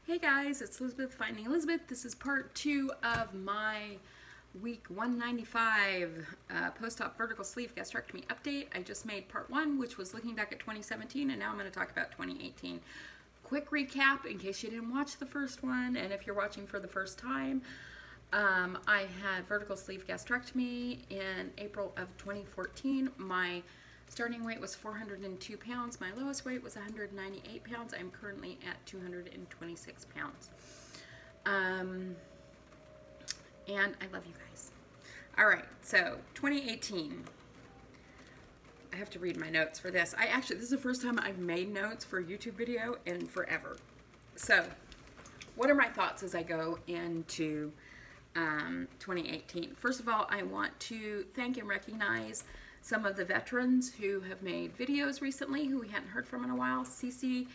Hey guys, it's Elizabeth Finding Elizabeth. This is part 2 of my week 195 post-op vertical sleeve gastrectomy update. I just made part 1, which was looking back at 2017, and now I'm going to talk about 2018. Quick recap in case you didn't watch the first one, and if you're watching for the first time, I had vertical sleeve gastrectomy in April of 2014. My starting weight was 402 pounds. My lowest weight was 198 pounds. I'm currently at 226 pounds. And I love you guys. All right, so 2018. I have to read my notes for this. This is the first time I've made notes for a YouTube video in forever. So, what are my thoughts as I go into 2018? First of all, I want to thank and recognize some of the veterans who have made videos recently who we hadn't heard from in a while. CC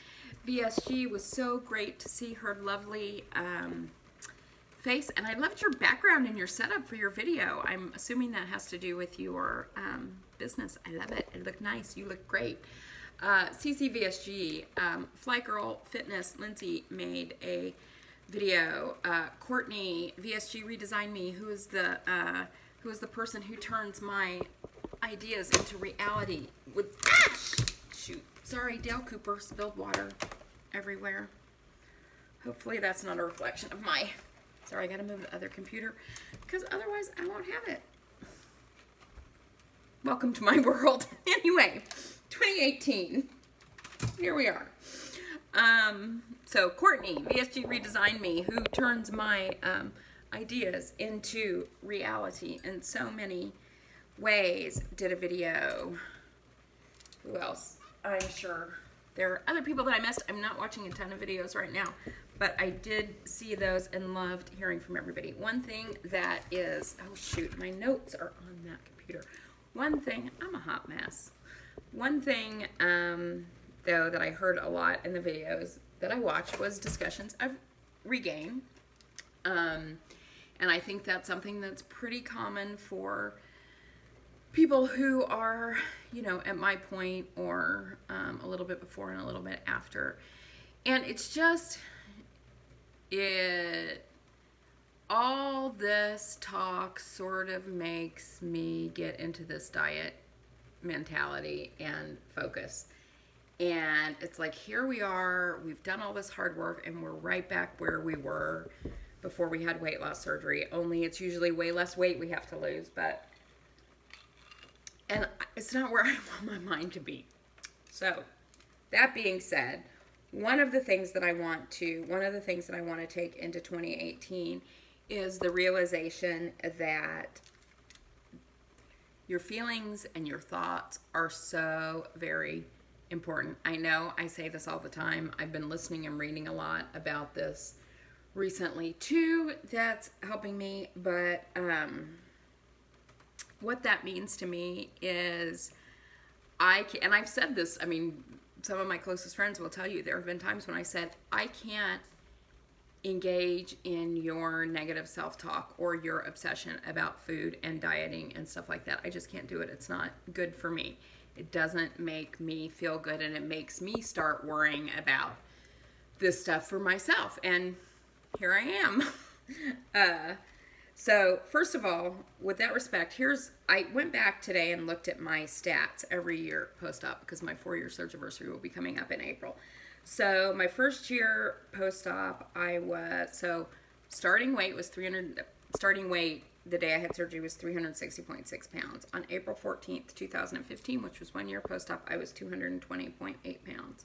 VSG, was so great to see her lovely face, and I loved your background and your setup for your video. I'm assuming that has to do with your business. I love it. It looked nice. You look great. CC VSG, Fly Girl Fitness, Lindsay made a video. Courtney VSG Redesign Me, who is the person who turns my ideas into reality with shoot, sorry, Dale Cooper spilled water everywhere. Hopefully that's not a reflection of my, sorry, I gotta move the other computer because otherwise I won't have it. Welcome to my world. Anyway, 2018, here we are. So Courtney VSG Redesign Me, who turns my ideas into reality in so many ways, did a video. Who else? I'm sure there are other people that I missed. I'm not watching a ton of videos right now, but I did see those and loved hearing from everybody. One thing that is, oh shoot, my notes are on that computer. One thing, I'm a hot mess. One thing, though, that I heard a lot in the videos that I watched was discussions of regain. And I think that's something that's pretty common for people who are, you know, at my point or a little bit before and a little bit after. And it's just, all this talk sort of makes me get into this diet mentality and focus. And it's like, here we are, we've done all this hard work and we're right back where we were before we had weight loss surgery. Only it's usually way less weight we have to lose, and it's not where I want my mind to be. So, that being said, one of the things that I want to take into 2018 is the realization that your feelings and your thoughts are so very important. I know I say this all the time. I've been listening and reading a lot about this recently too. That's helping me, but what that means to me is and I've said this, I mean, some of my closest friends will tell you there have been times when I said, I can't engage in your negative self-talk or your obsession about food and dieting and stuff like that. I just can't do it. It's not good for me. It doesn't make me feel good, and it makes me start worrying about this stuff for myself. And here I am. So, first of all, with that respect, I went back today and looked at my stats every year post-op because my 4-year surgiversary will be coming up in April. So, my first year post-op, starting weight the day I had surgery was 360.6 pounds. On April 14th, 2015, which was 1 year post-op, I was 220.8 pounds.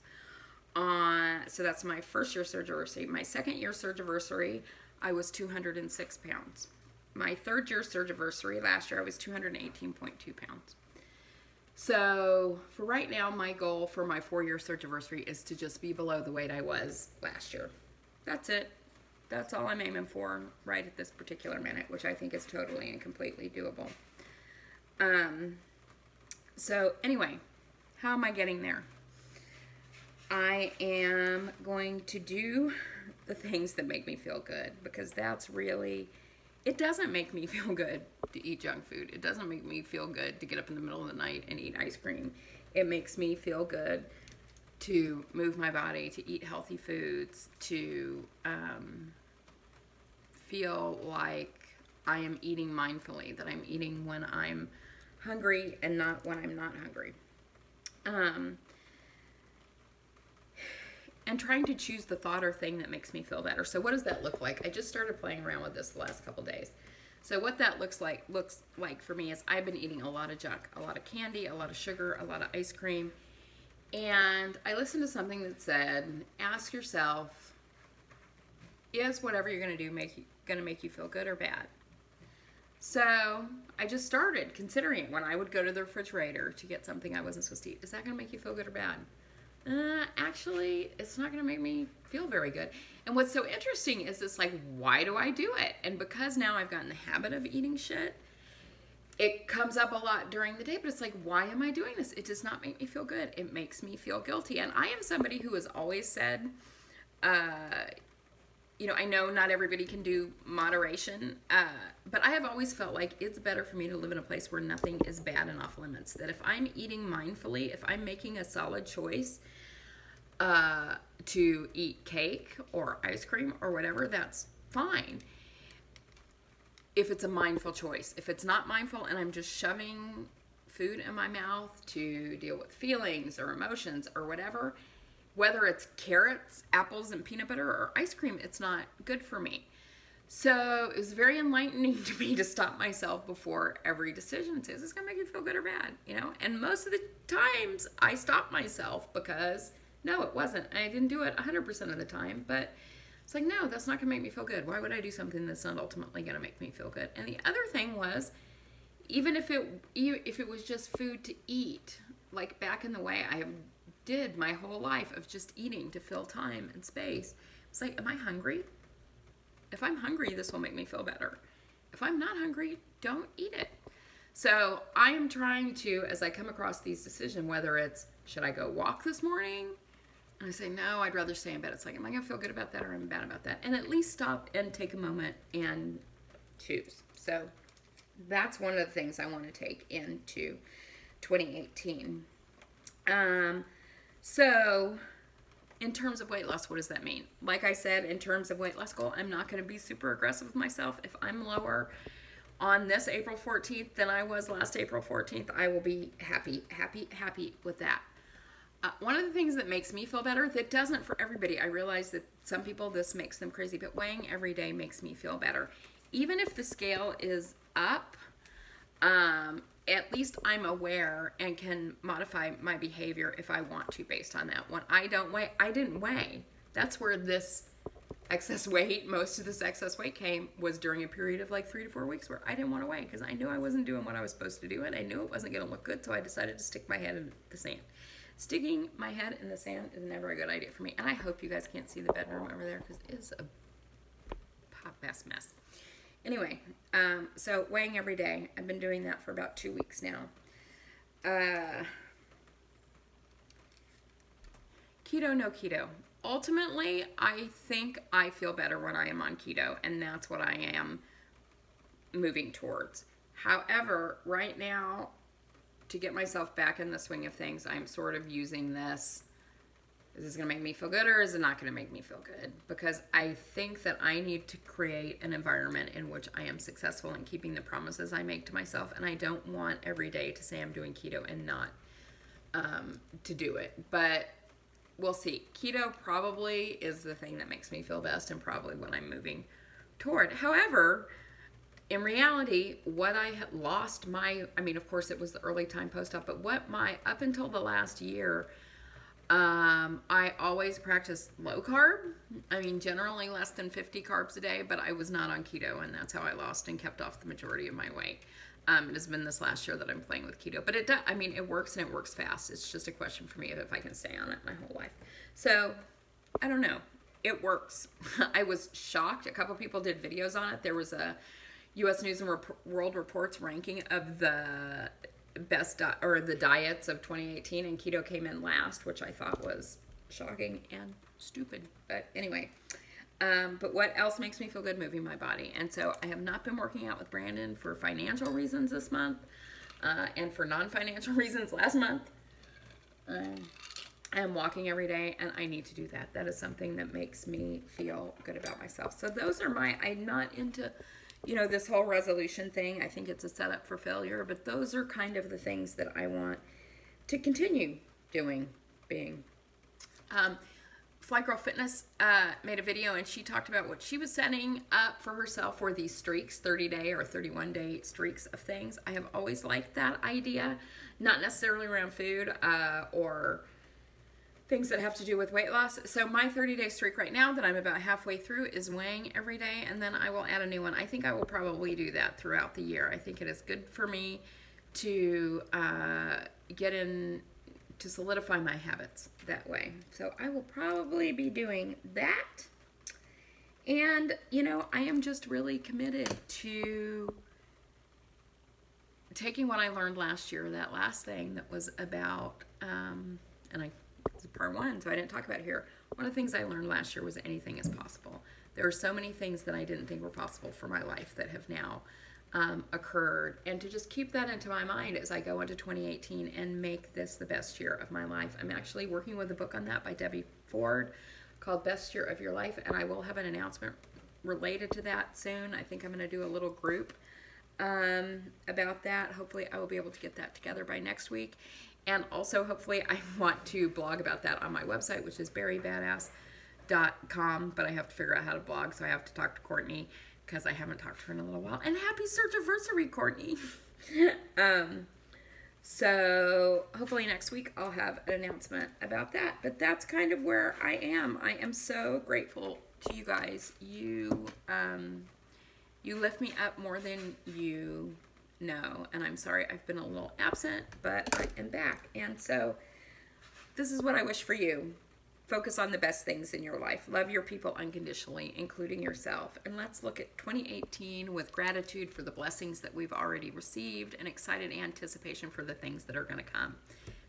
So that's my first year surgiversary. My second year surgiversary, I was 206 pounds. My third year surgiversary last year, I was 218.2 pounds. So for right now, my goal for my 4-year surgiversary is to just be below the weight I was last year. That's it. That's all I'm aiming for right at this particular minute, which I think is totally and completely doable. So anyway, how am I getting there? I am going to do the things that make me feel good, because that's really, it doesn't make me feel good to eat junk food. It doesn't make me feel good to get up in the middle of the night and eat ice cream. It makes me feel good to move my body, to eat healthy foods, to feel like I am eating mindfully, that I'm eating when I'm hungry and not when I'm not hungry. And trying to choose the thought or thing that makes me feel better. So what does that look like? I just started playing around with this the last couple days. So what that looks like for me is I've been eating a lot of junk, a lot of candy, a lot of sugar, a lot of ice cream. And I listened to something that said, ask yourself, is whatever you're going to do going to make you feel good or bad? So I just started considering when I would go to the refrigerator to get something I wasn't supposed to eat. Is that going to make you feel good or bad? Actually, it's not going to make me feel very good. And what's so interesting is this, like, why do I do it? And because now I've gotten the habit of eating shit, it comes up a lot during the day, but it's like, why am I doing this? It does not make me feel good. It makes me feel guilty. And I am somebody who has always said, you know, I know not everybody can do moderation, but I have always felt like it's better for me to live in a place where nothing is bad and off limits. That if I'm eating mindfully, if I'm making a solid choice to eat cake or ice cream or whatever, that's fine. If it's a mindful choice. If it's not mindful and I'm just shoving food in my mouth to deal with feelings or emotions or whatever, whether it's carrots, apples, and peanut butter or ice cream, it's not good for me. So it was very enlightening to me to stop myself before every decision and say, is this going to make you feel good or bad? You know, and most of the times I stopped myself because, no, it wasn't. I didn't do it 100% of the time, but it's like, no, that's not going to make me feel good. Why would I do something that's not ultimately going to make me feel good? And the other thing was, even if it was just food to eat, like back in the way I did my whole life of just eating to fill time and space, it's like, am I hungry? If I'm hungry, this will make me feel better. If I'm not hungry, don't eat it. So I am trying to, as I come across these decisions, whether it's, should I go walk this morning? And I say, no, I'd rather stay in bed. It's like, am I going to feel good about that or am I bad about that? And at least stop and take a moment and choose. So that's one of the things I want to take into 2018. So in terms of weight loss, what does that mean? Like I said, in terms of weight loss goal, I'm not going to be super aggressive with myself. If I'm lower on this April 14th than I was last April 14th, I will be happy with that. One of the things that makes me feel better, that doesn't for everybody, I realize that some people, this makes them crazy, but weighing every day makes me feel better. Even if the scale is up, at least I'm aware and can modify my behavior if I want to based on that. When I don't weigh, I didn't weigh. That's where this excess weight, most of this excess weight was during a period of like 3 to 4 weeks where I didn't want to weigh because I knew I wasn't doing what I was supposed to do and I knew it wasn't going to look good, so I decided to stick my head in the sand. Sticking my head in the sand is never a good idea for me. And I hope you guys can't see the bedroom over there because it is a hot mess. Anyway, so weighing every day. I've been doing that for about 2 weeks now. Keto, no keto. Ultimately, I think I feel better when I am on keto, and that's what I am moving towards. However, right now, to get myself back in the swing of things, I'm sort of using this, is this going to make me feel good or is it not going to make me feel good? Because I think that I need to create an environment in which I am successful in keeping the promises I make to myself, and I don't want every day to say I'm doing keto and not to do it. But we'll see. Keto probably is the thing that makes me feel best and probably what I'm moving toward. However, in reality, what I had lost I mean, of course it was the early time post-op, but up until the last year, I always practiced low carb. I mean, generally less than 50 carbs a day, but I was not on keto, and that's how I lost and kept off the majority of my weight. It has been this last year that I'm playing with keto, but I mean, it works and it works fast. It's just a question for me of if I can stay on it my whole life. So I don't know. It works. I was shocked. A couple people did videos on it. There was a U.S. News and World Report's ranking of the best the diets of 2018, and keto came in last, which I thought was shocking and stupid. But anyway, but what else makes me feel good? Moving my body. And so I have not been working out with Brandon for financial reasons this month, and for non-financial reasons last month. I am walking every day, and I need to do that. That is something that makes me feel good about myself. So those are I'm not into, you know, this whole resolution thing. I think it's a setup for failure, but those are kind of the things that I want to continue being. Fly Girl Fitness made a video, and she talked about what she was setting up for herself for these streaks, 30-day or 31-day streaks of things. I have always liked that idea, not necessarily around food or things that have to do with weight loss. So my 30-day streak right now that I'm about halfway through is weighing every day, and then I will add a new one. I think I will probably do that throughout the year. I think it is good for me to get in, to solidify my habits that way. So I will probably be doing that. And, you know, I am just really committed to taking what I learned last year, that last thing that was about, it's part one, so I didn't talk about it here. One of the things I learned last year was anything is possible. There are so many things that I didn't think were possible for my life that have now occurred, and to just keep that into my mind as I go into 2018 and make this the best year of my life. I'm actually working with a book on that by Debbie Ford called Best Year of Your Life, and I will have an announcement related to that soon. I think I'm going to do a little group about that. Hopefully I will be able to get that together by next week. And also, hopefully, I want to blog about that on my website, which is berrybadass.com. But I have to figure out how to blog, so I have to talk to Courtney because I haven't talked to her in a little while. And happy Searchiversary, Courtney! So hopefully next week I'll have an announcement about that. But that's kind of where I am. I am so grateful to you guys. You lift me up more than you know, and I'm sorry I've been a little absent, but I am back. And so this is what I wish for you. Focus on the best things in your life. Love your people unconditionally, including yourself. And let's look at 2018 with gratitude for the blessings that we've already received and excited anticipation for the things that are going to come.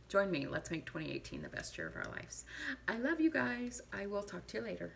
Join me. Let's make 2018 the best year of our lives. I love you guys. I will talk to you later.